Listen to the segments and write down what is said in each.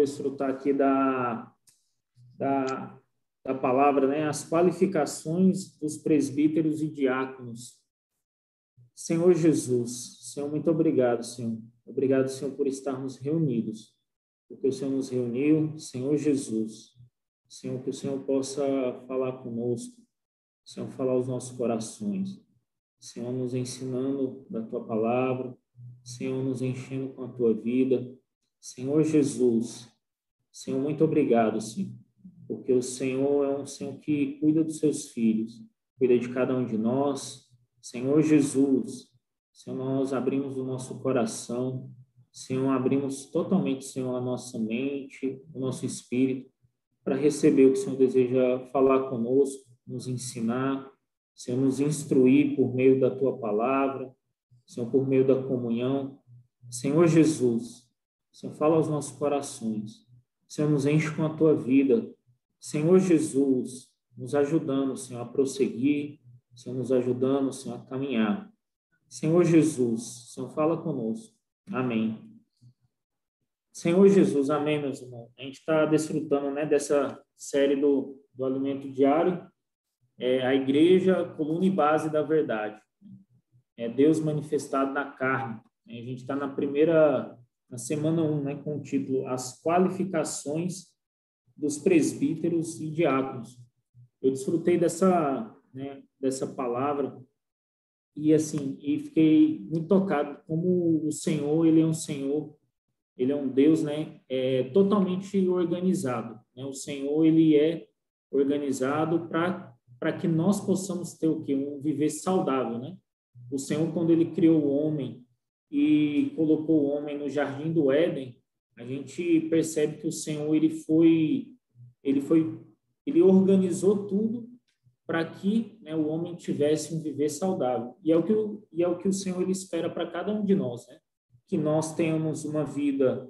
desfrutar aqui da, da palavra, né? As qualificações dos presbíteros e diáconos. Senhor Jesus, Senhor, muito obrigado, Senhor. Obrigado, Senhor, por estarmos reunidos, porque o Senhor nos reuniu, Senhor Jesus. Senhor, que o Senhor possa falar conosco, Senhor, falar aos nossos corações. Senhor, nos ensinando da Tua palavra, Senhor, nos enchendo com a Tua vida. Senhor Jesus, Senhor, muito obrigado, Senhor, porque o Senhor é um Senhor que cuida dos seus filhos, cuida de cada um de nós. Senhor Jesus, Senhor, nós abrimos o nosso coração, Senhor, abrimos totalmente, Senhor, a nossa mente, o nosso espírito, para receber o que o Senhor deseja falar conosco, nos ensinar, Senhor, nos instruir por meio da Tua palavra, Senhor, por meio da comunhão. Senhor Jesus, Senhor, fala aos nossos corações, Senhor, nos enche com a Tua vida. Senhor Jesus, nos ajudando, Senhor, a prosseguir, Senhor, nos ajudando, Senhor, a caminhar. Senhor Jesus, Senhor, fala conosco. Amém. Senhor Jesus, amém, meus irmãos. A gente está desfrutando, né, dessa série do alimento diário, a igreja, coluna e base da verdade. É Deus manifestado na carne. A gente está na semana 1, né, com o título As Qualificações dos Presbíteros e Diáconos. Eu desfrutei dessa palavra e fiquei muito tocado como o Senhor, ele é um Deus, né, totalmente organizado, né? O Senhor, ele é organizado para que nós possamos ter o quê? Um viver saudável, né? O Senhor, quando ele criou o homem e colocou o homem no jardim do Éden, a gente percebe que o Senhor, ele organizou tudo para que, né, o homem tivesse um viver saudável. E é o que o Senhor, ele espera para cada um de nós, né? Que nós tenhamos uma vida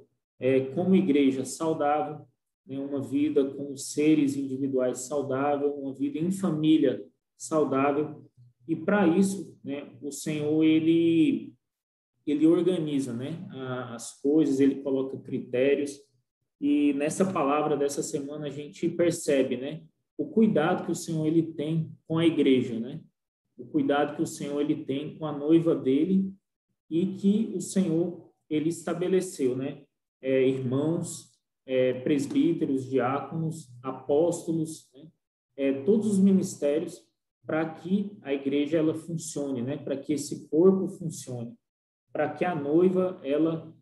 como igreja saudável, né? Uma vida com seres individuais saudável, uma vida em família saudável. E para isso, né, o Senhor, ele organiza, né, as coisas, ele coloca critérios. E nessa palavra dessa semana a gente percebe, né, o cuidado que o Senhor, ele tem com a igreja, né? O cuidado que o Senhor, ele tem com a noiva dele e que o Senhor, ele estabeleceu, né? Irmãos, presbíteros, diáconos, apóstolos, né? Todos os ministérios para que a igreja, ela funcione, né? Para que esse corpo funcione, para que a noiva, ela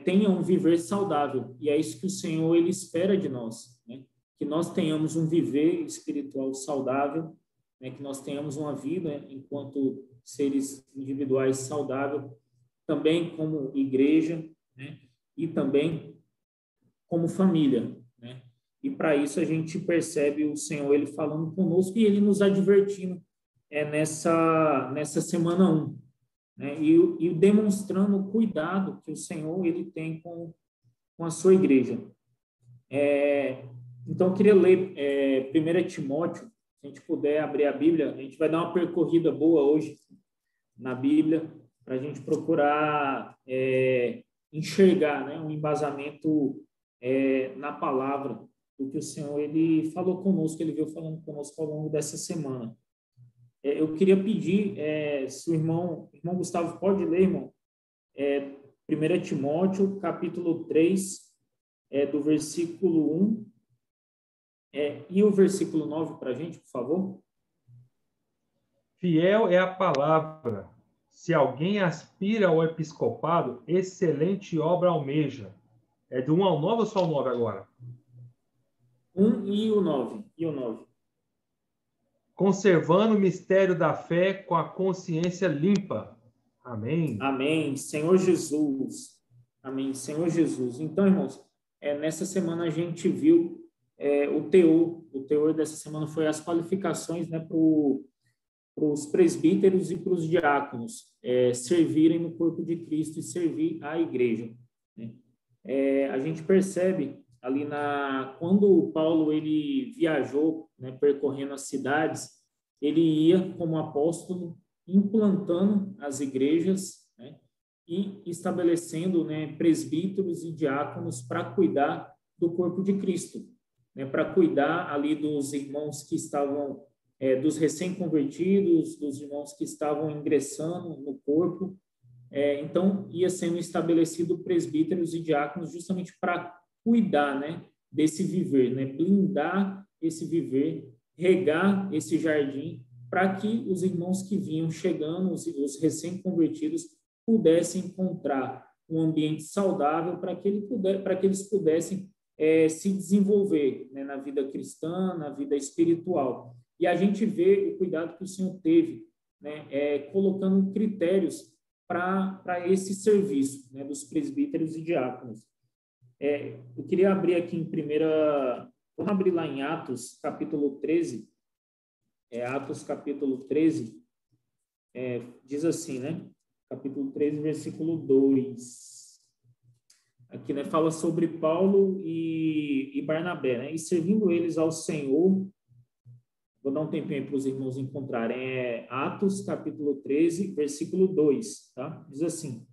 tenha um viver saudável. E é isso que o Senhor, ele espera de nós, né? Que nós tenhamos um viver espiritual saudável, né? Que nós tenhamos uma vida enquanto seres individuais saudável, também como igreja, né? E também como família, né? E para isso a gente percebe o Senhor, ele falando conosco e ele nos advertindo nessa semana 1, né? E demonstrando o cuidado que o Senhor, ele tem com a sua igreja. Então, eu queria ler 1 Timóteo, se a gente puder abrir a Bíblia. A gente vai dar uma percorrida boa hoje na Bíblia, para a gente procurar enxergar, né, um embasamento na palavra do que o Senhor, ele falou conosco, ele veio falando conosco ao longo dessa semana. Eu queria pedir, se o irmão Gustavo pode ler, irmão, 1 Timóteo, capítulo 3, do versículo 1 e o versículo 9 para a gente, por favor. Fiel é a palavra. Se alguém aspira ao episcopado, excelente obra almeja. É do 1 ao 9 ou só o 9 agora? 1 e o 9. Conservando o mistério da fé com a consciência limpa. Amém. Amém. Senhor Jesus. Amém. Senhor Jesus. Então, irmãos, nessa semana a gente viu o teor dessa semana foi as qualificações, né, para os presbíteros e para os diáconos servirem no corpo de Cristo e servir a igreja, né? A gente percebe ali quando Paulo, ele viajou, né, percorrendo as cidades, ele ia como apóstolo implantando as igrejas, né, e estabelecendo, né, presbíteros e diáconos para cuidar do corpo de Cristo, né, para cuidar ali dos irmãos que estavam, dos recém-convertidos, dos irmãos que estavam ingressando no corpo. Então, ia sendo estabelecido presbíteros e diáconos justamente para cuidar, né, desse viver, né, blindar esse viver, regar esse jardim, para que os irmãos que vinham chegando, os recém-convertidos, pudessem encontrar um ambiente saudável para que eles pudessem se desenvolver, né, na vida cristã, na vida espiritual. E a gente vê o cuidado que o Senhor teve, né, colocando critérios para esse serviço, né, dos presbíteros e diáconos. Eu queria abrir aqui vamos abrir lá em Atos, capítulo 13. Atos, capítulo 13, diz assim, né? Capítulo 13, versículo 2. Aqui, né, fala sobre Paulo e Barnabé, né? E servindo eles ao Senhor, vou dar um tempinho aí para os irmãos encontrarem, Atos, capítulo 13, versículo 2, tá? Diz assim,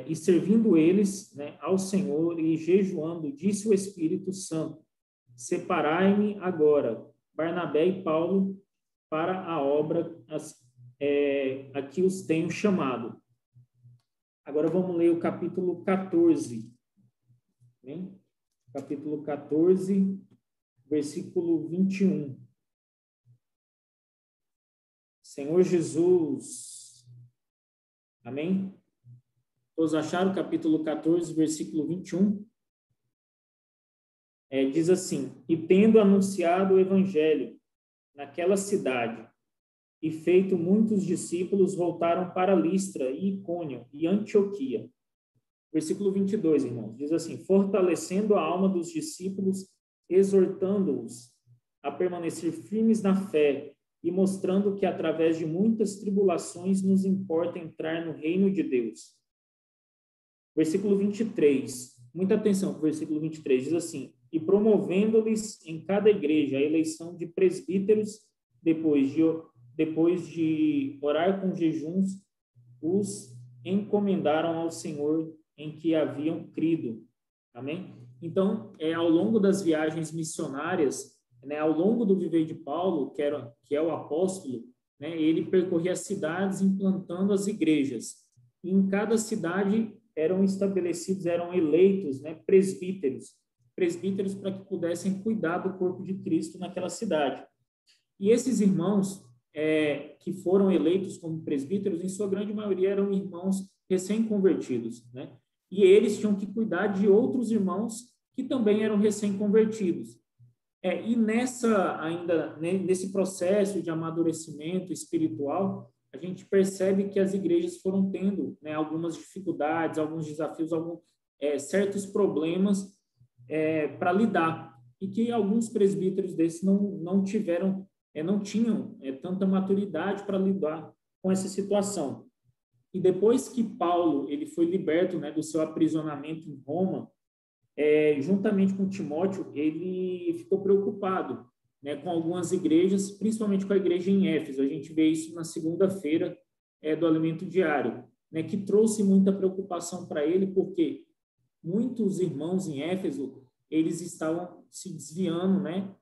e servindo eles, né, ao Senhor e jejuando, disse o Espírito Santo, separai-me agora, Barnabé e Paulo, para a obra a que os tenho chamado. Agora vamos ler o capítulo 14. Né? Capítulo 14, versículo 21. Senhor Jesus. Amém? Todos acharam o capítulo 14, versículo 21? Diz assim, e tendo anunciado o evangelho naquela cidade e feito muitos discípulos, voltaram para Listra e Icônio e Antioquia. Versículo 22, irmãos, diz assim, fortalecendo a alma dos discípulos, exortando-os a permanecer firmes na fé e mostrando que através de muitas tribulações nos importa entrar no reino de Deus. Versículo 23, muita atenção para o versículo 23, diz assim, e promovendo-lhes em cada igreja a eleição de presbíteros, depois de orar com jejuns, os encomendaram ao Senhor em que haviam crido. Amém? Então, ao longo das viagens missionárias, né, ao longo do viver de Paulo, que é o apóstolo, né, ele percorria as cidades implantando as igrejas. E em cada cidade eram eleitos, né, presbíteros para que pudessem cuidar do corpo de Cristo naquela cidade. E esses irmãos que foram eleitos como presbíteros, em sua grande maioria eram irmãos recém-convertidos, né? E eles tinham que cuidar de outros irmãos que também eram recém-convertidos. E nesse processo de amadurecimento espiritual, a gente percebe que as igrejas foram tendo, né, algumas dificuldades, alguns desafios, certos problemas para lidar, e que alguns presbíteros desses não tinham tanta maturidade para lidar com essa situação. E depois que Paulo ele foi liberto, né, do seu aprisionamento em Roma, juntamente com Timóteo, ele ficou preocupado, né, com algumas igrejas, principalmente com a igreja em Éfeso. A gente vê isso na segunda-feira do Alimento Diário, né, que trouxe muita preocupação para ele, porque muitos irmãos em Éfeso, eles estavam se desviando, né,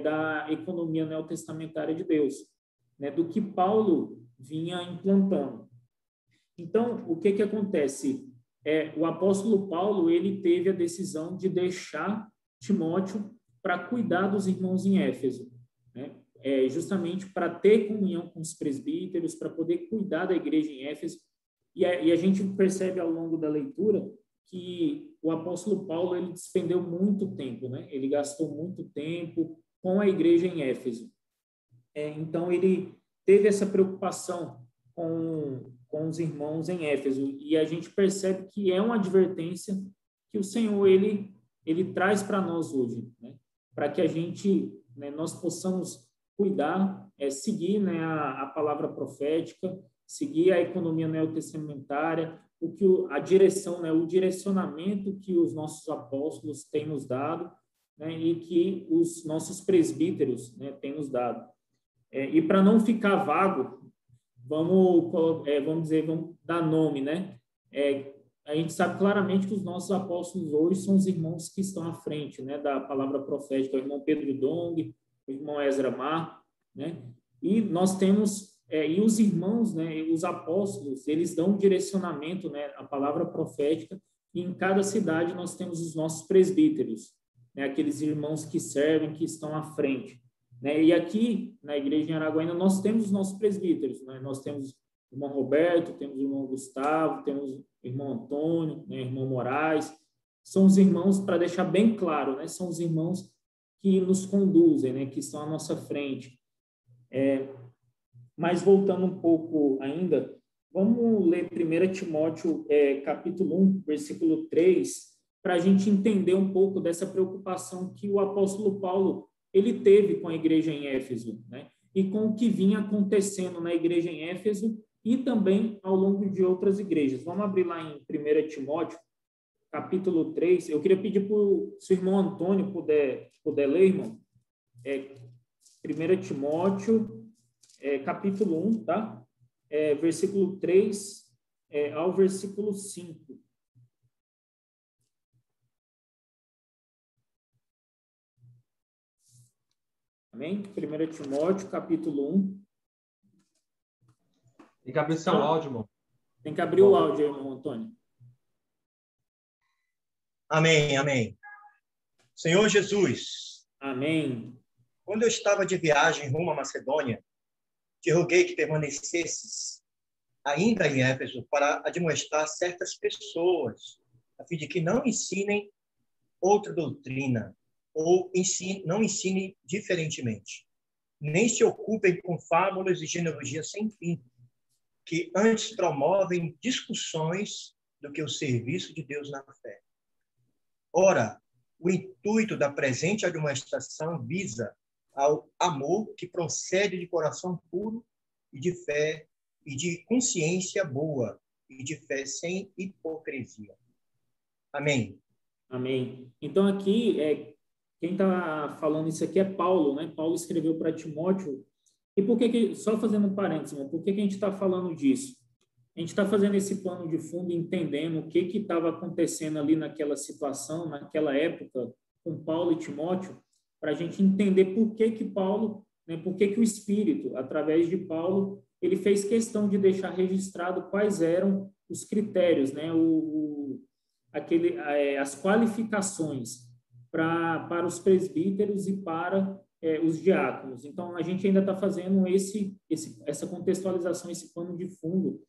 da economia neotestamentária de Deus, né, do que Paulo vinha implantando. Então, o que acontece? O apóstolo Paulo, ele teve a decisão de deixar Timóteo para cuidar dos irmãos em Éfeso, né, justamente para ter comunhão com os presbíteros, para poder cuidar da igreja em Éfeso. E a gente percebe ao longo da leitura que o apóstolo Paulo ele despendeu muito tempo, né? Ele gastou muito tempo com a igreja em Éfeso. Então, ele teve essa preocupação com os irmãos em Éfeso. E a gente percebe que é uma advertência que o Senhor ele traz para nós hoje, né? Para que a gente, né, nós possamos cuidar, seguir, né, a palavra profética, seguir a economia neotestamentária, a direção, né, o direcionamento que os nossos apóstolos têm nos dado, né, e que os nossos presbíteros, né, têm nos dado. E para não ficar vago, vamos dar nome, né? a gente sabe claramente que os nossos apóstolos hoje são os irmãos que estão à frente, né, da palavra profética, o irmão Pedro Dong, o irmão Ezra Mar, né, e nós temos, e os irmãos, né, os apóstolos, eles dão um direcionamento, né, à palavra profética, e em cada cidade nós temos os nossos presbíteros, né, aqueles irmãos que servem, que estão à frente, né, e aqui, na igreja em Araguaína, nós temos os nossos presbíteros, né, nós temos o irmão Roberto, temos o irmão Gustavo, temos o irmão Antônio, né, o irmão Moraes, são os irmãos, para deixar bem claro, né, são os irmãos que nos conduzem, né, que estão à nossa frente. Mas voltando um pouco ainda, vamos ler 1 Timóteo, capítulo 1, versículo 3, para a gente entender um pouco dessa preocupação que o apóstolo Paulo ele teve com a igreja em Éfeso, né? E com o que vinha acontecendo na igreja em Éfeso e também ao longo de outras igrejas. Vamos abrir lá em 1 Timóteo, capítulo 3. Eu queria pedir para o seu irmão Antônio puder ler, irmão. 1 Timóteo, capítulo 1, tá? Versículo 3 ao versículo 5. Amém? 1 Timóteo, capítulo 1. Tem que abrir seu áudio, irmão. Tem que abrir o áudio, irmão Antônio. Amém, amém. Senhor Jesus. Amém. Quando eu estava de viagem rumo à Macedônia, te roguei que permanecesses ainda em Éfeso para admoestar certas pessoas, a fim de que não ensinem outra doutrina ou não ensinem diferentemente, nem se ocupem com fábulas e genealogias sem fim, que antes promovem discussões do que o serviço de Deus na fé. Ora, o intuito da presente admoestação visa ao amor que procede de coração puro e de fé e de consciência boa e de fé sem hipocrisia. Amém. Amém. Então aqui, quem está falando isso aqui é Paulo, né? Paulo escreveu para Timóteo. E por que, só fazendo um parênteses, irmão, por que a gente está falando disso? A gente está fazendo esse plano de fundo, entendendo o que estava acontecendo ali naquela situação, naquela época, com Paulo e Timóteo, para a gente entender por que Paulo, né, por que o Espírito, através de Paulo, ele fez questão de deixar registrado quais eram os critérios, né, as qualificações para os presbíteros e para os diáconos. Então, a gente ainda está fazendo essa contextualização, esse pano de fundo,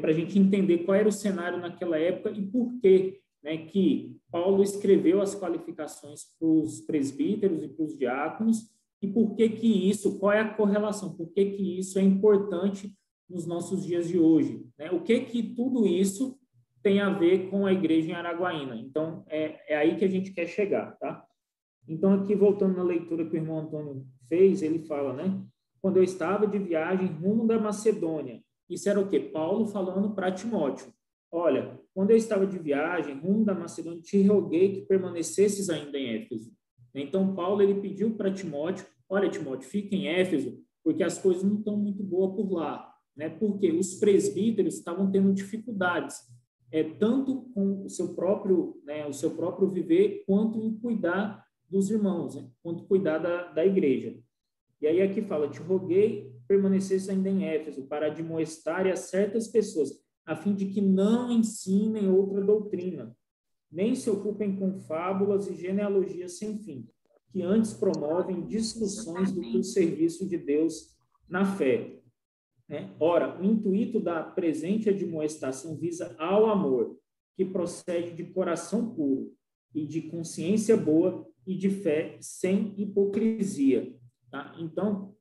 para a gente entender qual era o cenário naquela época e por que, né, que Paulo escreveu as qualificações para os presbíteros e para os diáconos e por que isso, qual é a correlação, por que isso é importante nos nossos dias de hoje, né? O que tudo isso tem a ver com a igreja em Araguaína. Então, é aí que a gente quer chegar, tá? Então, aqui, voltando na leitura que o irmão Antônio fez, ele fala, né? Quando eu estava de viagem rumo da Macedônia. Isso era o quê? Paulo falando para Timóteo. Olha, quando eu estava de viagem rumo da Macedônia, te roguei que permanecesses ainda em Éfeso. Então, Paulo, ele pediu para Timóteo, olha, Timóteo, fica em Éfeso, porque as coisas não estão muito boas por lá, né? Porque os presbíteros estavam tendo dificuldades, tanto com o seu próprio viver, quanto em cuidar dos irmãos, né? Quanto cuidar da igreja. E aí aqui fala, te roguei permanecesse ainda em Éfeso para admoestar a certas pessoas, a fim de que não ensinem outra doutrina, nem se ocupem com fábulas e genealogias sem fim, que antes promovem discussões do que o serviço de Deus na fé. Ora, o intuito da presente admoestação visa ao amor, que procede de coração puro e de consciência boa e de fé sem hipocrisia. Tá? Então,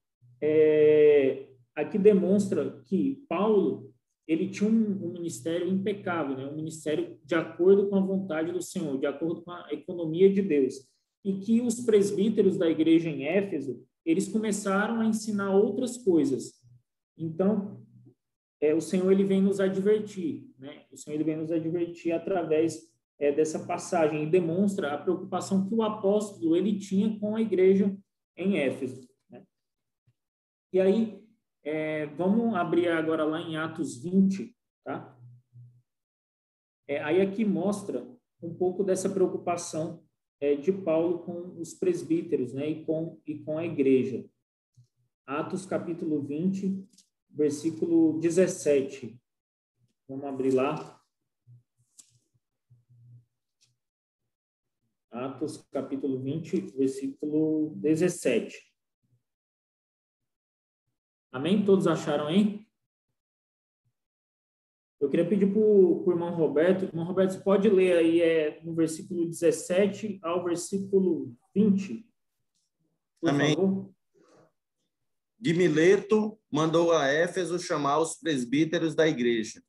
aqui demonstra que Paulo ele tinha um ministério impecável, né? Um ministério de acordo com a vontade do Senhor, de acordo com a economia de Deus. E que os presbíteros da igreja em Éfeso, eles começaram a ensinar outras coisas. Então, o Senhor ele vem nos advertir, né? O Senhor ele vem nos advertir através dessa passagem e demonstra a preocupação que o apóstolo ele tinha com a igreja em Éfeso, né? E aí, vamos abrir agora lá em Atos 20, tá? Aí aqui mostra um pouco dessa preocupação de Paulo com os presbíteros, né, e com a igreja. Atos capítulo 20, versículo 17. Vamos abrir lá. Atos capítulo 20, versículo 17. Amém? Todos acharam aí? Eu queria pedir para o irmão Roberto. Irmão Roberto, você pode ler aí no versículo 17 ao versículo 20, por Amém. favor? De Mileto, mandou a Éfeso chamar os presbíteros da igreja.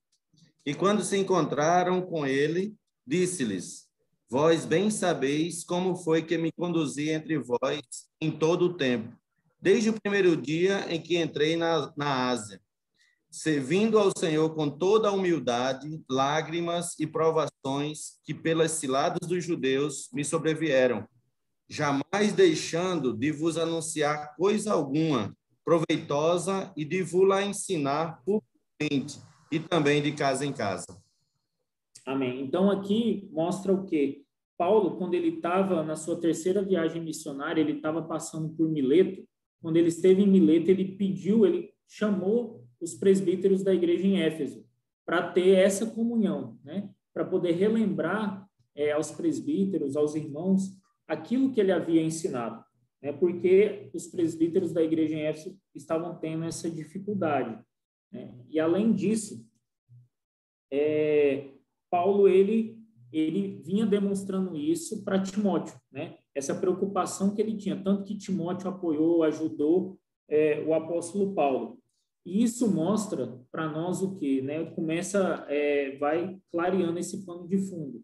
E quando se encontraram com ele, disse-lhes: Vós bem sabeis como foi que me conduzi entre vós em todo o tempo, desde o primeiro dia em que entrei na Ásia, servindo ao Senhor com toda a humildade, lágrimas e provações que pelas ciladas dos judeus me sobrevieram, jamais deixando de vos anunciar coisa alguma proveitosa e de vos-la ensinar publicamente e também de casa em casa. Amém. Então, aqui mostra o quê? Paulo, quando ele estava na sua terceira viagem missionária, ele estava passando por Mileto. Quando ele esteve em Mileto, ele chamou os presbíteros da igreja em Éfeso para ter essa comunhão, né? Para poder relembrar aos presbíteros, aos irmãos, aquilo que ele havia ensinado, né? Porque os presbíteros da igreja em Éfeso estavam tendo essa dificuldade, né? E além disso, Paulo ele vinha demonstrando isso para Timóteo, né? Essa preocupação que ele tinha, tanto que Timóteo apoiou, ajudou o apóstolo Paulo. E isso mostra para nós o quê, né? Vai clareando esse pano de fundo,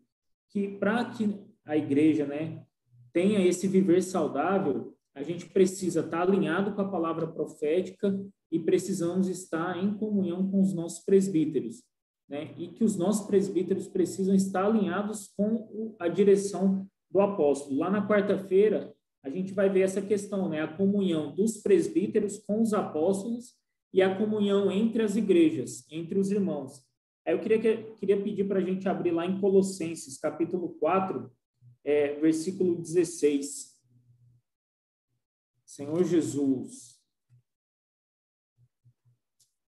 que para que a igreja, né, tenha esse viver saudável, a gente precisa estar alinhado com a palavra profética e precisamos estar em comunhão com os nossos presbíteros, né? E que os nossos presbíteros precisam estar alinhados com a direção do apóstolo. Lá na quarta-feira, a gente vai ver essa questão, né? A comunhão dos presbíteros com os apóstolos e a comunhão entre as igrejas, entre os irmãos. Aí eu queria pedir para a gente abrir lá em Colossenses, capítulo 4, versículo 16. Senhor Jesus.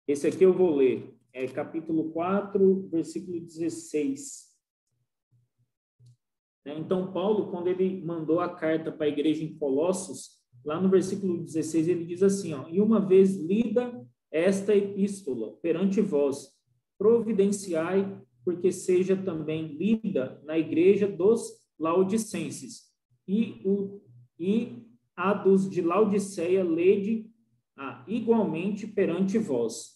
Esse aqui eu vou ler. Capítulo 4, versículo 16. Então, Paulo, quando ele mandou a carta para a igreja em Colossos, lá no versículo 16, ele diz assim, e uma vez lida esta epístola perante vós, providenciai, porque seja também lida na igreja dos laodicenses, e a dos de Laodiceia lede igualmente perante vós.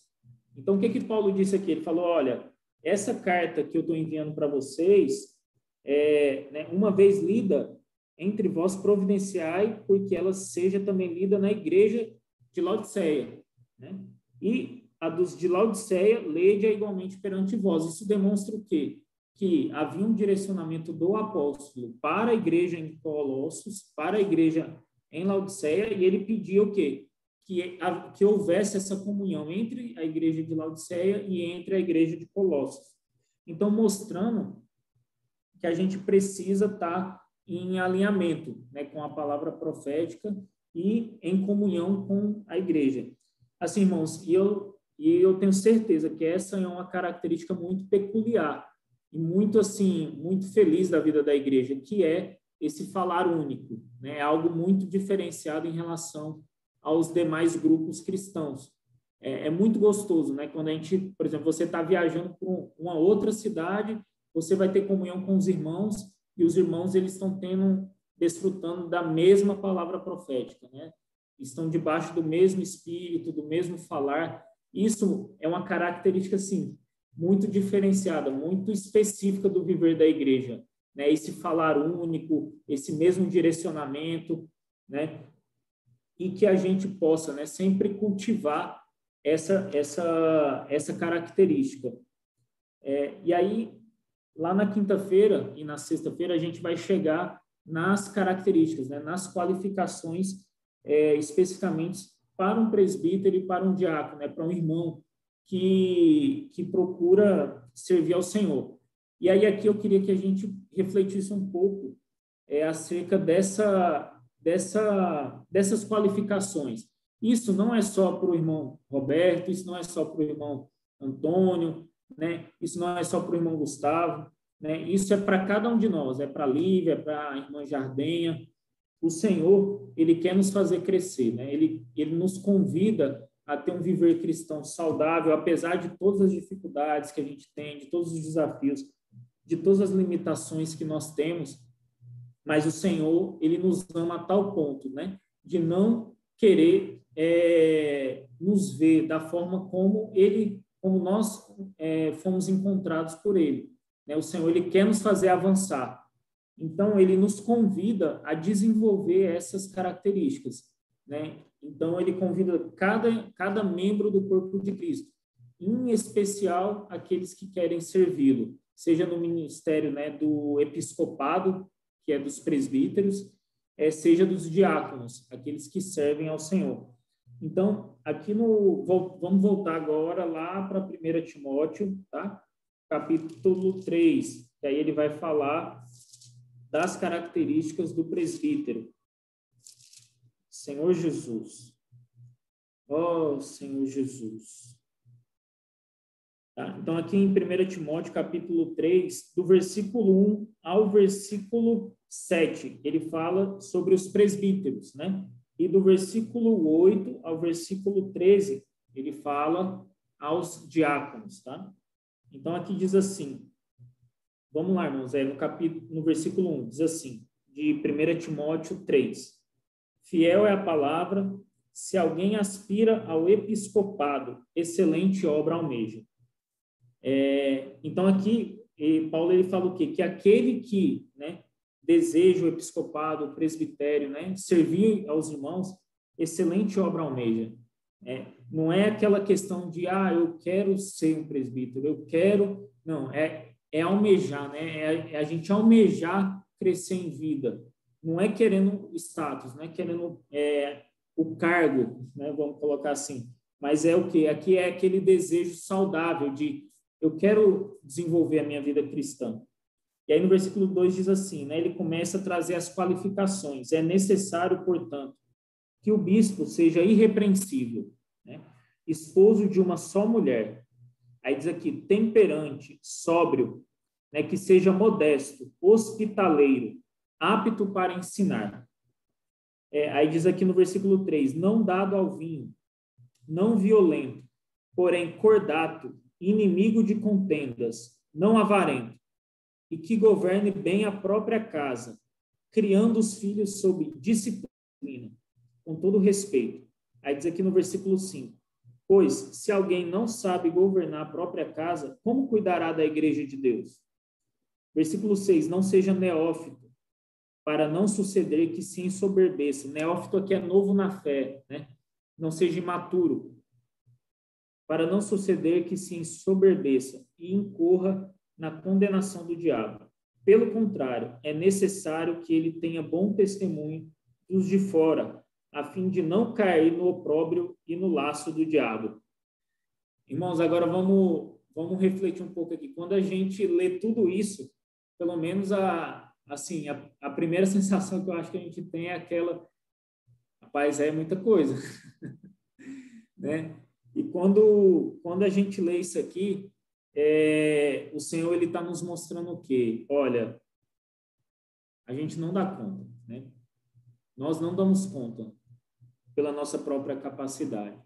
Então, o que Paulo disse aqui? Ele falou, olha, essa carta que eu estou enviando para vocês, né, uma vez lida entre vós, providenciai, porque ela seja também lida na igreja de Laodiceia, né? E a dos de Laodiceia lede igualmente perante vós. Isso demonstra o quê? Que havia um direcionamento do apóstolo para a igreja em Colossos, para a igreja em Laodiceia, e ele pedia o quê? Que houvesse essa comunhão entre a igreja de Laodiceia e entre a igreja de Colossos. Então, mostrando que a gente precisa estar em alinhamento, né, com a palavra profética e em comunhão com a igreja. Assim, irmãos, e eu tenho certeza que essa é uma característica muito peculiar e muito feliz da vida da igreja, que é esse falar único, né? Algo muito diferenciado em relação aos demais grupos cristãos. É muito gostoso, né? Quando a gente, por exemplo, você está viajando para uma outra cidade, você vai ter comunhão com os irmãos, e os irmãos eles estão desfrutando da mesma palavra profética, né? Estão debaixo do mesmo espírito, do mesmo falar. Isso é uma característica, assim, muito diferenciada, muito específica do viver da igreja, né? Esse falar único, esse mesmo direcionamento, né? E que a gente possa, né, sempre cultivar essa característica. E aí, lá na quinta-feira e na sexta-feira, a gente vai chegar nas características, né, nas qualificações especificamente para um presbítero e para um diácono, né, para um irmão que procura servir ao Senhor. E aí aqui eu queria que a gente refletisse um pouco acerca dessas qualificações. Isso não é só para o irmão Roberto, isso não é só para o irmão Antônio, né? Isso não é só para o irmão Gustavo, né? Isso é para cada um de nós, é para a Lívia, é para a irmã Jardenha. O Senhor, Ele quer nos fazer crescer, né? Ele nos convida a ter um viver cristão saudável, apesar de todas as dificuldades que a gente tem, de todos os desafios, de todas as limitações que nós temos, mas o Senhor, Ele nos ama a tal ponto, né? De não querer nos ver da forma como nós fomos encontrados por Ele, né? O Senhor, Ele quer nos fazer avançar. Então, Ele nos convida a desenvolver essas características, né? Então, Ele convida cada membro do corpo de Cristo, em especial aqueles que querem servi-lo, seja no ministério, né, do episcopado, que é dos presbíteros, seja dos diáconos, aqueles que servem ao Senhor. Então, aqui vamos voltar agora lá para 1 Timóteo, tá? Capítulo 3, que aí ele vai falar das características do presbítero. Senhor Jesus. Ó Senhor Jesus. Tá? Então, aqui em 1 Timóteo, capítulo 3, do versículo 1 ao versículo 7, ele fala sobre os presbíteros, né? E do versículo 8 ao versículo 13, ele fala aos diáconos, tá? Então, aqui diz assim, vamos lá, irmãos, no versículo 1, diz assim, de 1 Timóteo 3, fiel é a palavra, se alguém aspira ao episcopado, excelente obra almeja. Então, aqui, Paulo ele fala o quê? Que aquele que, né, deseja o episcopado, o presbitério, né, servir aos irmãos, excelente obra almeja. Não é aquela questão de, eu quero ser um presbítero, eu quero... Não, é almejar, né? É a gente almejar crescer em vida. Não é querendo status, não é querendo o cargo, né? Vamos colocar assim. Mas é o quê? Aqui é aquele desejo saudável de eu quero desenvolver a minha vida cristã. E aí no versículo 2 diz assim, né? Ele começa a trazer as qualificações. É necessário, portanto, que o bispo seja irrepreensível, né? Esposo de uma só mulher. Aí diz aqui, temperante, sóbrio, né? Que seja modesto, hospitaleiro, apto para ensinar. Aí diz aqui no versículo 3, não dado ao vinho, não violento, porém cordato, inimigo de contendas, não avarento, e que governe bem a própria casa, criando os filhos sob disciplina, com todo respeito. Aí diz aqui no versículo 5, pois, se alguém não sabe governar a própria casa, como cuidará da igreja de Deus? Versículo 6, não seja neófito, para não suceder que se ensoberbeça. Neófito aqui é novo na fé, né? Não seja imaturo, para não suceder que se ensoberbeça e incorra na condenação do diabo. Pelo contrário, é necessário que ele tenha bom testemunho dos de fora, a fim de não cair no opróbrio e no laço do diabo. Irmãos, agora vamos refletir um pouco aqui. Quando a gente lê tudo isso, pelo menos a primeira sensação que eu acho que a gente tem é aquela, rapaz, é muita coisa, né? E quando a gente lê isso aqui, o Senhor ele está nos mostrando o quê? Olha, a gente não dá conta, né? Nós não damos conta pela nossa própria capacidade.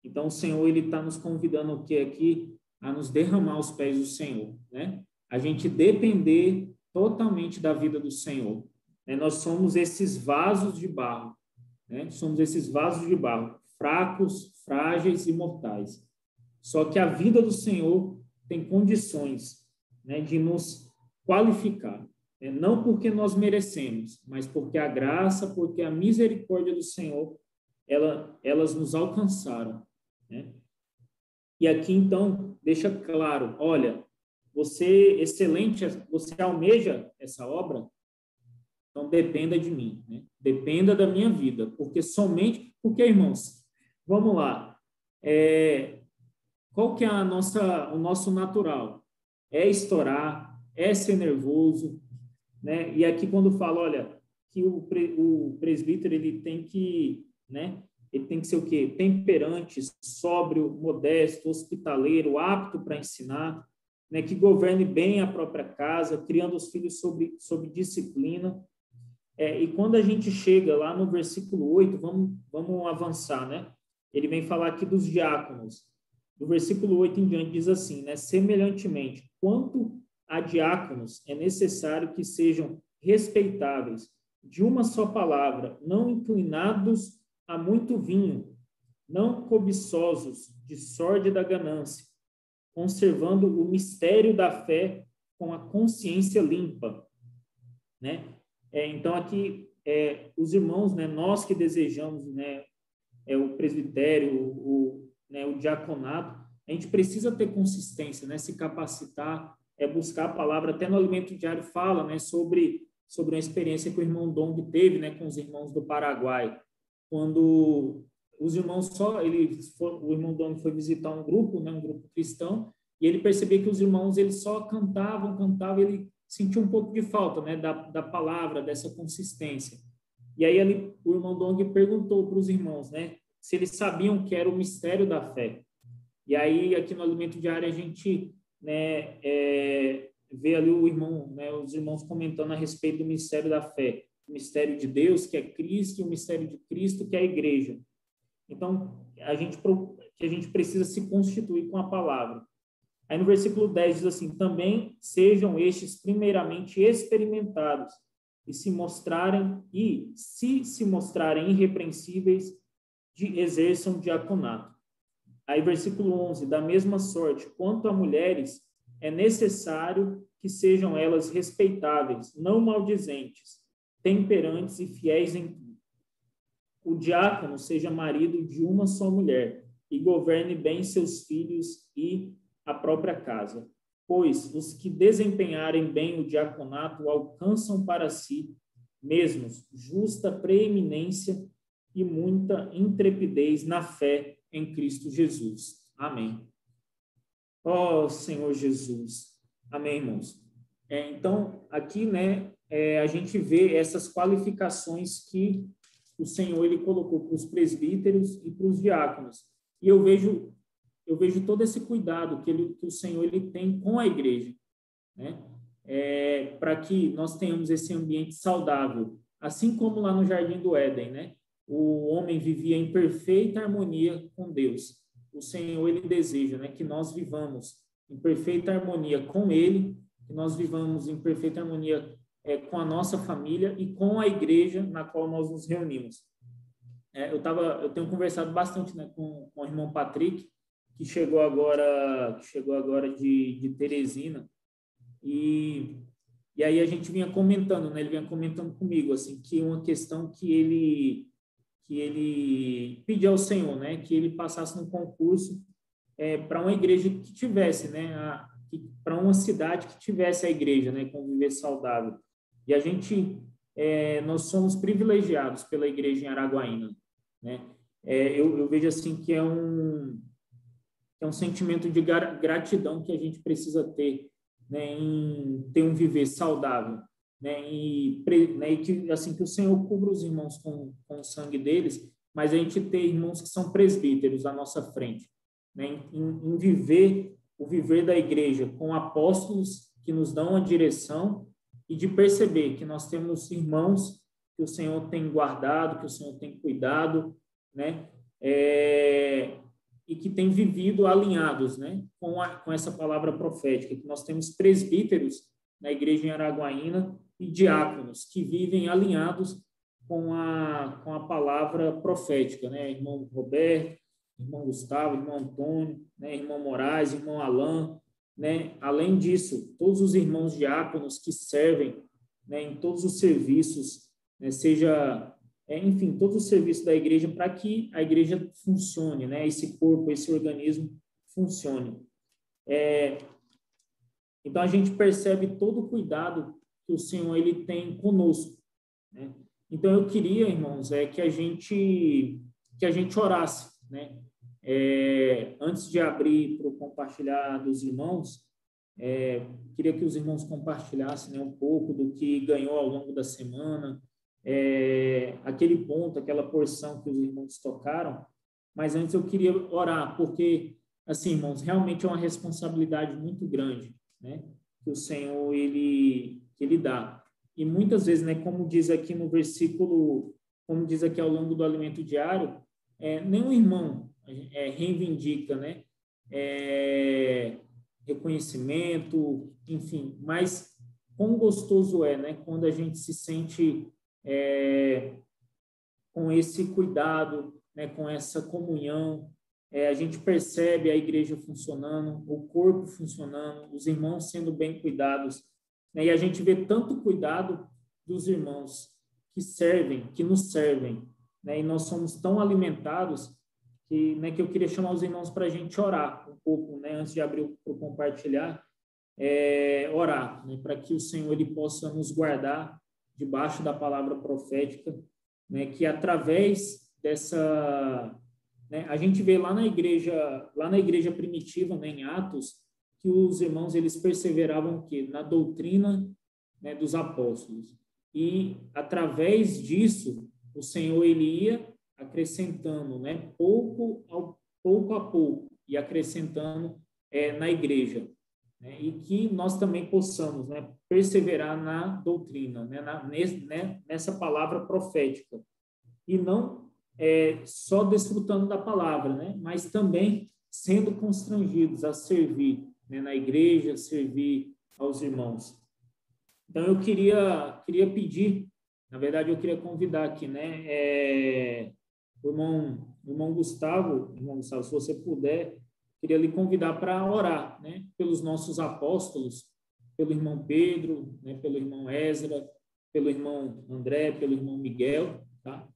Então, o Senhor ele está nos convidando o quê aqui? A nos derramar aos pés do Senhor, né? A gente depender totalmente da vida do Senhor. Né? Nós somos esses vasos de barro, né? Somos esses vasos de barro, fracos, frágeis e mortais. Só que a vida do Senhor tem condições, né, de nos qualificar. Né? Não porque nós merecemos, mas porque a graça, porque a misericórdia do Senhor, elas nos alcançaram. Né? E aqui, então, deixa claro, olha, você excelente, você almeja essa obra, então dependa de mim, né? Dependa da minha vida, porque, irmãos, vamos lá, qual que é o nosso natural? é estourar, é ser nervoso, né? E aqui quando fala, olha, que o presbítero ele tem que, né? Ele tem que ser o quê? Temperante, sóbrio, modesto, hospitaleiro, apto para ensinar, né? Que governe bem a própria casa, criando os filhos sob disciplina. E quando a gente chega lá no versículo 8, vamos avançar, né? Ele vem falar aqui dos diáconos. Do versículo 8 em diante diz assim, né? Semelhantemente, quanto a diáconos, é necessário que sejam respeitáveis, de uma só palavra, não inclinados a muito vinho, não cobiçosos de sórdida ganância, conservando o mistério da fé com a consciência limpa, né? Então, aqui, os irmãos, né, nós que desejamos, né, o presbitério, o diaconato, a gente precisa ter consistência, né, se capacitar, buscar a palavra. Até no Alimento Diário fala, né, sobre uma experiência que o irmão Dong teve, né, com os irmãos do Paraguai, quando os irmãos o irmão Dong foi visitar um grupo, né, um grupo cristão, e ele percebia que os irmãos eles só cantavam, ele sentiu um pouco de falta, né, da palavra, dessa consistência. E aí o irmão Dong perguntou para os irmãos, né, se eles sabiam que era o mistério da fé. E aí aqui no Alimento Diário a gente, né, vê ali os irmãos comentando a respeito do mistério da fé, o mistério de Deus, que é Cristo, e o mistério de Cristo, que é a igreja. Então, a gente precisa se constituir com a palavra. Aí no versículo 10 diz assim, também sejam estes primeiramente experimentados e se se mostrarem irrepreensíveis, exerçam diaconato. Aí versículo 11, da mesma sorte, quanto a mulheres, é necessário que sejam elas respeitáveis, não maldizentes, temperantes e fiéis em tudo. O diácono seja marido de uma só mulher e governe bem seus filhos e a própria casa, pois os que desempenharem bem o diaconato alcançam para si mesmos justa preeminência e muita intrepidez na fé em Cristo Jesus. Amém. Ó Senhor Jesus. Amém, irmãos. Então, aqui, né, a gente vê essas qualificações que o Senhor ele colocou para os presbíteros e para os diáconos. E eu vejo todo esse cuidado que o Senhor ele tem com a igreja, né? Para que nós tenhamos esse ambiente saudável, assim como lá no Jardim do Éden, né? O homem vivia em perfeita harmonia com Deus. O Senhor ele deseja, né, que nós vivamos em perfeita harmonia com Ele, que nós vivamos em perfeita harmonia com a nossa família e com a igreja na qual nós nos reunimos. Eu tenho conversado bastante, né, com o irmão Patrick, que chegou agora de Teresina, e aí a gente vinha comentando, né, ele vinha comentando comigo, assim, que uma questão que ele pediu ao Senhor, né, que ele passasse no concurso para uma igreja que tivesse, né, para uma cidade que tivesse a igreja, né, Conviver Saudável. E nós somos privilegiados pela igreja em Araguaína, né? Eu vejo assim que é um sentimento de gratidão que a gente precisa ter, né, em ter um viver saudável, né, e que assim que o Senhor cubra os irmãos com o sangue deles, mas a gente ter irmãos que são presbíteros à nossa frente, né, em viver o viver da igreja com apóstolos que nos dão a direção e de perceber que nós temos irmãos que o Senhor tem guardado, que o Senhor tem cuidado, né, e que tem vivido alinhados, né, com essa palavra profética, que nós temos presbíteros na igreja em Araguaína e diáconos que vivem alinhados com a palavra profética, né, irmão Roberto, irmão Gustavo, irmão Antônio, né, irmão Moraes, irmão Alain, né, além disso, todos os irmãos diáconos que servem, né, em todos os serviços, né, enfim, todos os serviços da igreja para que a igreja funcione, né, esse corpo, esse organismo funcione. Então, a gente percebe todo o cuidado que o Senhor ele tem conosco, né? Então, eu queria, irmãos, que a gente orasse, né? Antes de abrir para o compartilhar dos irmãos, Queria que os irmãos compartilhassem, né, um pouco do que ganhou ao longo da semana, aquele ponto, aquela porção que os irmãos tocaram. Mas antes eu queria orar, porque, assim, irmãos, realmente é uma responsabilidade muito grande, né, que o Senhor, ele dá. E muitas vezes, né, como diz aqui no versículo, como diz aqui ao longo do alimento diário, nenhum irmão reivindica, né, reconhecimento, enfim, mas quão gostoso né, quando a gente se sente com esse cuidado, né, com essa comunhão, a gente percebe a igreja funcionando, o corpo funcionando, os irmãos sendo bem cuidados, né, e a gente vê tanto cuidado dos irmãos que nos servem, né, e nós somos tão alimentados que eu queria chamar os irmãos para a gente orar um pouco, né, antes de abrir para o compartilhar, orar, né, para que o Senhor ele possa nos guardar debaixo da palavra profética, né, que através dessa, né, a gente vê lá na igreja primitiva, né, em Atos, que os irmãos eles perseveravam na doutrina, né, dos apóstolos, e através disso o Senhor ele ia acrescentando, né, pouco a pouco, e acrescentando na igreja, né, e que nós também possamos, né, perseverar na doutrina, né, nessa palavra profética, e não só desfrutando da palavra, né, mas também sendo constrangidos a servir, né, na igreja, servir aos irmãos. Então, eu queria pedir, na verdade, eu queria convidar aqui, né, o irmão Gustavo, se você puder, queria lhe convidar para orar, né, pelos nossos apóstolos, pelo irmão Pedro, né, pelo irmão Ezra, pelo irmão André, pelo irmão Miguel, tá?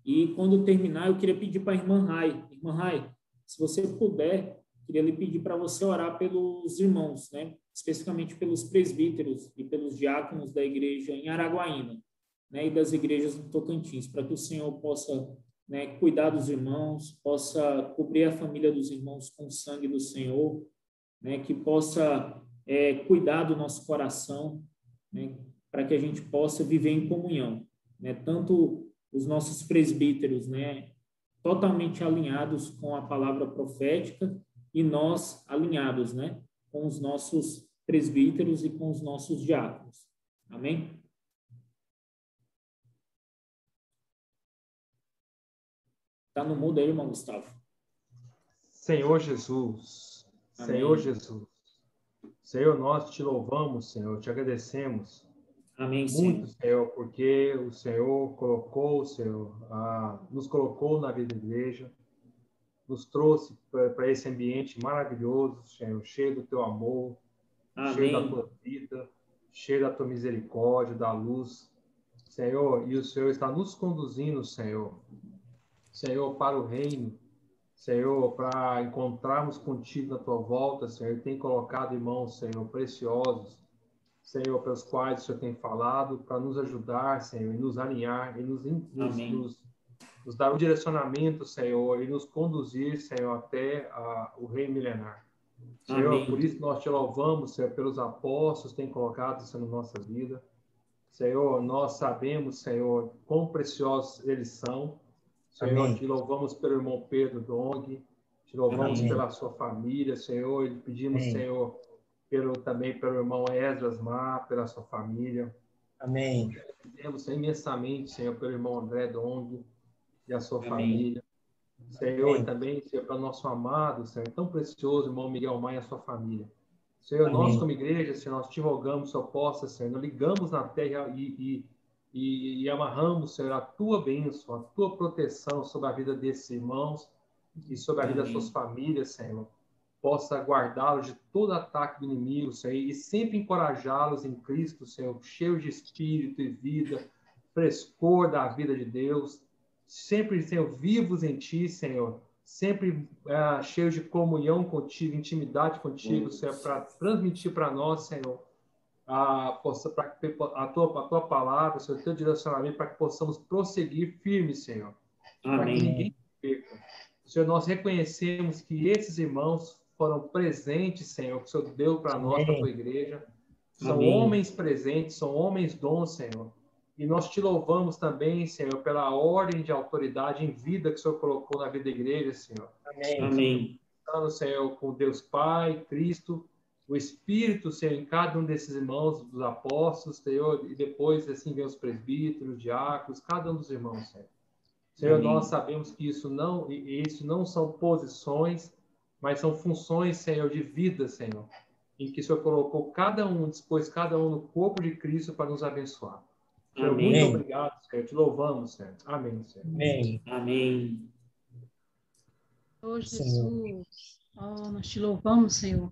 E quando terminar, eu queria pedir para a irmã Rai. Irmã Rai, se você puder, queria lhe pedir para você orar pelos irmãos, né, especificamente pelos presbíteros e pelos diáconos da igreja em Araguaína, né, e das igrejas do Tocantins, para que o Senhor possa, né, cuidar dos irmãos, possa cobrir a família dos irmãos com o sangue do Senhor, né, que possa cuidar do nosso coração, né, para que a gente possa viver em comunhão, né, tanto os nossos presbíteros, né, totalmente alinhados com a palavra profética, e nós alinhados, né, com os nossos presbíteros e com os nossos diáconos. Amém? Está no mudo aí, irmão Gustavo. Senhor Jesus, Amém. Senhor Jesus, Senhor, nós te louvamos, Senhor, te agradecemos. Amém, muito, Senhor, porque o Senhor colocou, Senhor, nos colocou na vida da igreja, nos trouxe para esse ambiente maravilhoso, Senhor, cheio do teu amor, Amém. Cheio da tua vida, cheio da tua misericórdia, da luz, Senhor, e o Senhor está nos conduzindo, Senhor, para o reino, Senhor, para encontrarmos contigo na tua volta, Senhor, tem colocado irmãos, Senhor, preciosos, Senhor, pelos quais o Senhor tem falado, para nos ajudar, Senhor, e nos alinhar, e nos dar um direcionamento, Senhor, e nos conduzir, Senhor, até o reino milenar. Senhor, Amém. Por isso nós te louvamos, Senhor, pelos apóstolos que tem colocado, Senhor, na nossa vida. Senhor, nós sabemos, Senhor, quão preciosos eles são. Senhor, Amém. Te louvamos pelo irmão Pedro Dong, te louvamos Amém. Pela sua família, Senhor, e pedimos, Amém. Senhor, também pelo irmão Esdras Mar, pela sua família. Amém. Pedimos imensamente, Senhor, pelo irmão André Dong e a sua Amém. família. Senhor, Amém. E também, Senhor, para o nosso amado, Senhor, tão precioso, irmão Miguel Maia e a sua família. Senhor, Amém. Nós como igreja, Senhor, nós te rogamos, Senhor, possa, Senhor, nós ligamos na terra e amarramos, Senhor, a tua bênção, a tua proteção sobre a vida desses irmãos e sobre a vida das suas famílias, Senhor. Possa guardá-los de todo ataque do inimigo, Senhor, e sempre encorajá-los em Cristo, Senhor, cheios de espírito e vida, frescor da vida de Deus, sempre, Senhor, vivos em Ti, Senhor, sempre cheios de comunhão contigo, intimidade contigo, Senhor, para transmitir para nós, Senhor, a tua palavra, Senhor, o teu direcionamento, para que possamos prosseguir firmes, Senhor, para que ninguém perca. Senhor, nós reconhecemos que esses irmãos foram presentes, Senhor, que o Senhor deu para nós, para a tua igreja. São Amém. homens presentes, são homens dons, Senhor. E nós te louvamos também, Senhor, pela ordem de autoridade em vida que o Senhor colocou na vida da igreja, Senhor. Amém. Amém. Senhor, com Deus Pai, Cristo, o Espírito, Senhor, em cada um desses irmãos, dos apóstolos, Senhor, e depois, assim, vem os presbíteros, diáconos, cada um dos irmãos, Senhor. Senhor, Amém. nós sabemos que isso não são posições, mas são funções, Senhor, de vida, Senhor, em que o Senhor colocou cada um, dispôs cada um no corpo de Cristo para nos abençoar. Senhor, Amém. muito obrigado, Senhor. Te louvamos, Senhor. Amém, Senhor. Amém. Amém. Oh, Jesus, nós te louvamos, Senhor.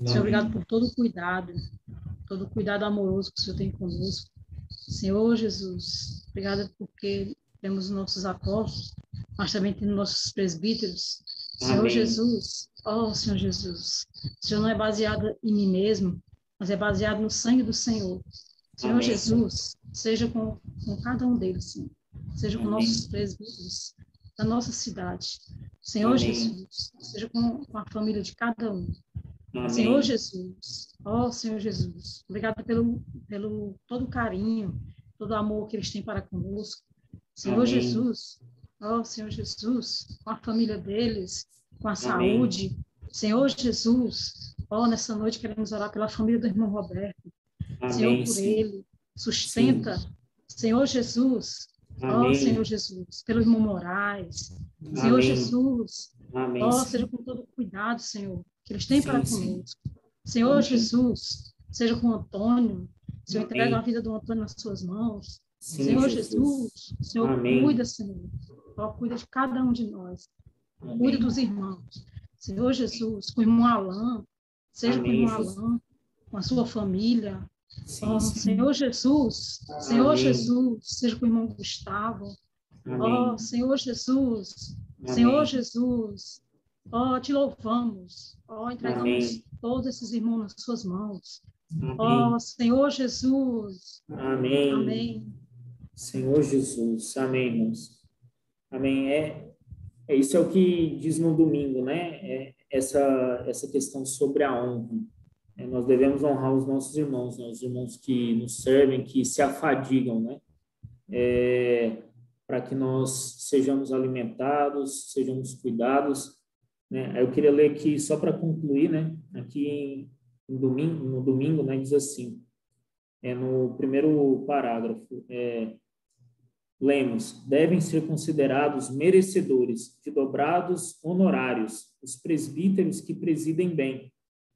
Senhor, obrigado por todo o cuidado amoroso que o Senhor tem conosco. Senhor Jesus, obrigado porque temos nossos apóstolos, mas também temos nossos presbíteros. Senhor Amém. Jesus, Senhor Jesus, o Senhor não é baseado em mim mesmo, mas é baseado no sangue do Senhor. Senhor Amém. Jesus, seja com cada um deles, Senhor. Seja com Amém. nossos presbíteros da nossa cidade. Senhor Amém. Jesus, seja com a família de cada um. Amém. Senhor Jesus, Senhor Jesus, obrigado pelo todo o carinho, todo o amor que eles têm para conosco. Senhor Amém. Jesus, Senhor Jesus, com a família deles, com a Amém. saúde. Senhor Jesus, nessa noite queremos orar pela família do irmão Roberto. Amém, Senhor, por Senhor. ele, sustenta. Sim. Senhor Jesus, Amém. Senhor Jesus, pelo irmão Moraes. Senhor Amém. Jesus, Amém, Senhor. seja com todo o cuidado, Senhor, que eles têm Sim, para sim. conosco. Senhor Amém. Jesus, seja com o Antônio. Senhor, Amém. entrega a vida do Antônio nas suas mãos. Sim, Senhor Jesus. Jesus, Senhor, Amém. cuida, Senhor. Cuida de cada um de nós. Amém. Cuida dos irmãos. Senhor Jesus, com o irmão Alain, seja com o Amém, irmão Jesus. Alain, com a sua família. Sim, sim. Senhor Jesus, Senhor Amém. Jesus, seja com o irmão Gustavo. Amém. Senhor Jesus, Amém. Senhor Jesus, te louvamos, entregamos Amém. todos esses irmãos nas suas mãos. Amém. Senhor Jesus, Amém. amém. Senhor Jesus. Amém, irmãos. Amém. Isso é o que diz no domingo, né? Essa questão sobre a honra. Nós devemos honrar os nossos irmãos, né? Os irmãos que nos servem, que se afadigam, né? Para que nós sejamos alimentados, sejamos cuidados, né? Eu queria ler aqui, só para concluir, né? Aqui no domingo, né? Diz assim, no primeiro parágrafo, lemos: devem ser considerados merecedores de dobrados honorários os presbíteros que presidem bem,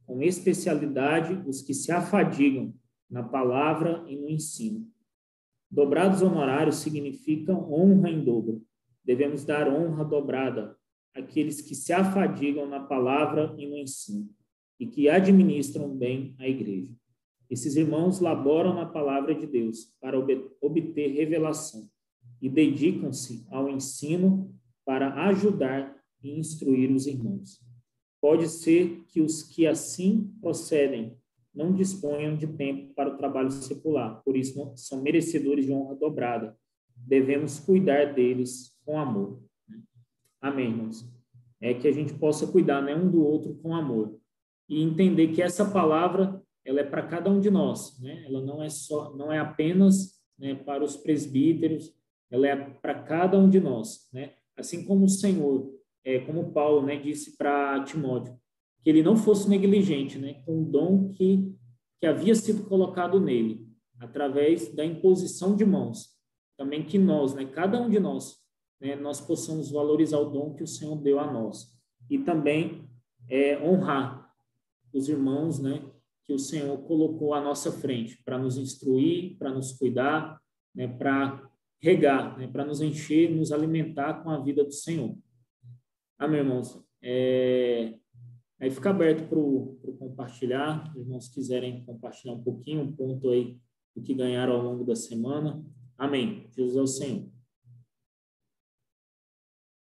com especialidade os que se afadigam na palavra e no ensino. Dobrados honorários significam honra em dobro. Devemos dar honra dobrada àqueles que se afadigam na palavra e no ensino e que administram bem a igreja. Esses irmãos laboram na palavra de Deus para obter revelação e dedicam-se ao ensino para ajudar e instruir os irmãos. Pode ser que os que assim procedem não disponham de tempo para o trabalho secular, por isso não são merecedores de honra dobrada. Devemos cuidar deles com amor. Amém, irmãos? Que a gente possa cuidar, né, um do outro com amor e entender que essa palavra ela é para cada um de nós, né? Ela não é apenas, né, para os presbíteros, ela é para cada um de nós, né? Assim como o Senhor, como Paulo, né, disse para Timóteo, que ele não fosse negligente, né, com o dom que havia sido colocado nele, através da imposição de mãos. Também que nós, né, cada um de nós, né, nós possamos valorizar o dom que o Senhor deu a nós. E também honrar os irmãos, né, que o Senhor colocou à nossa frente, para nos instruir, para nos cuidar, né, para regar, né, para nos encher, nos alimentar com a vida do Senhor. Amém, irmãos? Aí fica aberto para o compartilhar. Os irmãos quiserem compartilhar um pouquinho, um ponto aí do que ganharam ao longo da semana. Amém. Jesus é o Senhor.